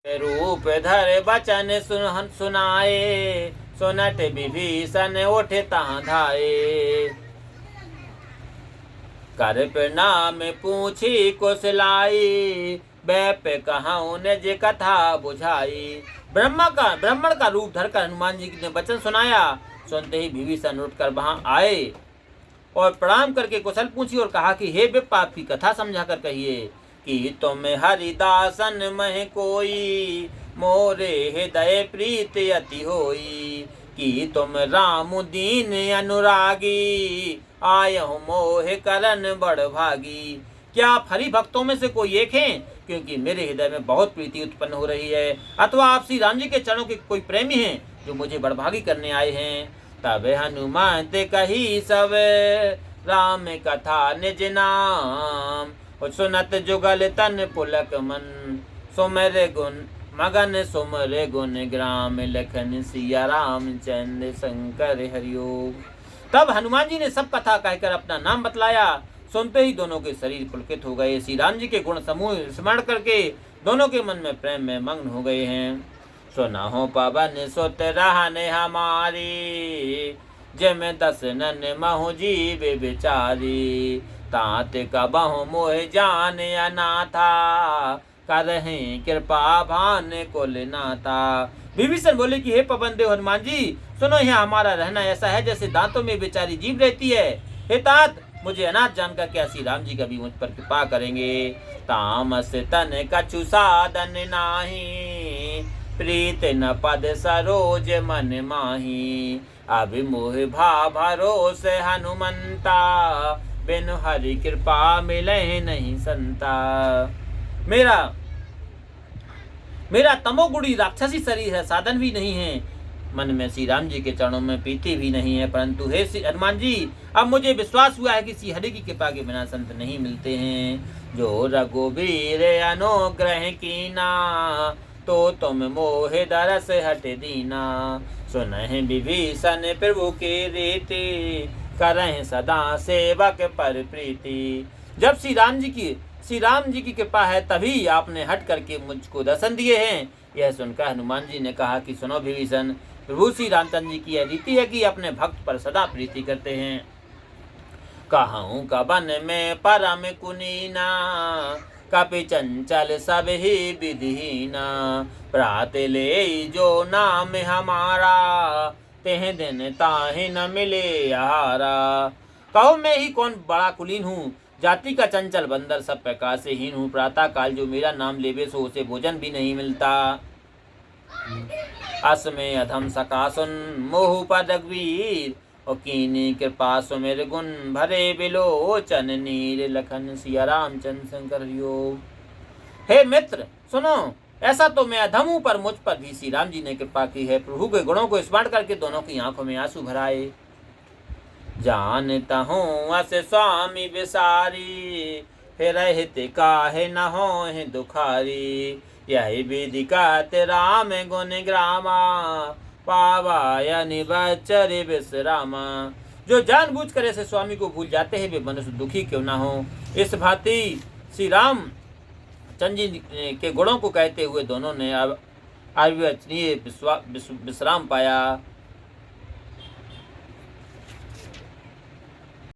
रूप धर बचन सुनाए, सुनत विभीषण उठे तहाँ धाये। कर प्रणाम पूछी कुशलाई, बैप कहूँ निज कथा बुझाई। ब्राह्मण का रूप धरकर हनुमान जी ने वचन सुनाया। सुनते ही विभीषण उठकर वहां आए और प्रणाम करके कुशल पूछी और कहा कि हे विप्र, आपकी कथा समझा कर कहिए कि तुम हरिदासन मह कोई, मोरे हृदय प्रीत अति होई। कि तुम राम दीन अनुरागी, आयहु मोह करन बड़ भागी। क्या आप हरि भक्तों में से कोई एक हैं? क्योंकि मेरे हृदय में बहुत प्रीति उत्पन्न हो रही है। अथवा आप श्री राम जी के चरणों के कोई प्रेमी हैं जो मुझे बड़भागी करने आए हैं। तब हनुमान ते कही सब, राम कथा निज नाम। सुनत जुगल तन पुलक मन, सुमर गुण मगन सुमर गुण ग्राम। लखन सिया राम चंद्र शंकर हरिओम। तब हनुमान जी ने सब कथा कहकर अपना नाम बतलाया। सुनते ही दोनों के शरीर पुलकित हो गए। श्री राम जी के गुण समूह स्मरण करके दोनों के मन में प्रेम में मग्न हो गए हैं। सुनहु पवन सुत रहने हमारी, जिम दस नन महु जीव बिचारी। तात कबहु मोह जान अनाथा, करहि कृपा भान कुल नाथा। विभीषण बोले कि हे पवन देव हनुमान जी, सुनो, यहाँ हमारा रहना ऐसा है जैसे दांतों में बेचारी जीव रहती है। हे तात, मुझे अनाथ जानकर क्या श्री राम जी कभी मुझ पर कृपा करेंगे। तामस तन कछु साधन नाही, प्रीत न पद सरोज मन माही। अभिमोह भा भरोस हनुमंता, बिनु हरि कृपा मिले नहीं संता। मेरा तमोगुणी राक्षसी शरीर है, साधन भी नहीं है। मन में श्री राम जी के चरणों में प्रीति भी नहीं है। परंतु हे श्री हनुमान जी, अब मुझे विश्वास हुआ है कि श्री हरि की कृपा के बिना संत नहीं मिलते हैं। जो रघुबीर अनुग्रह कीना, तो तुम मोह दरस हट दीना। सुनहि विभीषण प्रभु के रीति, करहि सदा सेवक पर प्रीति। जब श्री राम जी की कृपा है तभी आपने हट करके मुझको दर्शन दिए हैं। यह सुनकर हनुमान जी ने कहा कि सुनो विभीषण, प्रभु श्री रामचंद्र जी की यह रीति है कि अपने भक्त पर सदा प्रीति करते हैं। कहूँ कबन में परम कुनीना, कपि चंचल सब ही विधिहीना। प्रात ले जो नाम हमारा, तेह दिन ताहि न मिले आहारा। कहो मैं ही कौन बड़ा कुलीन हूँ, जाति का चंचल बंदर, सब प्रकार से हीन हूँ। प्रातः काल जो मेरा नाम लेवे सो उसे भोजन भी नहीं मिलता। असमे अधम सका सुन मोह पर रघुवीर, और कीनी कृपा सुमिर गुण भरे बिलोचन नीर। लखन सिया रामचंद्र शंकर हरिओम। हे मित्र सुनो, ऐसा तो मैं अधम हूँ, पर मुझ पर भी श्री राम जी ने कृपा की है। प्रभु के गुणों को स्मरण करके दोनों की आंखों में आंसू भराए। जानता हूँ अस स्वामी विसारी, फिर हित काहे न होहि दुखारी। यही विधि कहत राम गुण ग्रामा, पावाय निबचर विश्रामा। जो जानबूझ कर ऐसे स्वामी को भूल जाते हैं वे मनुष्य दुखी क्यों ना हो। इस भांति श्री राम चंद्र जी के गुणों को कहते हुए दोनों ने अब अविवचनीय विश्राम पाया।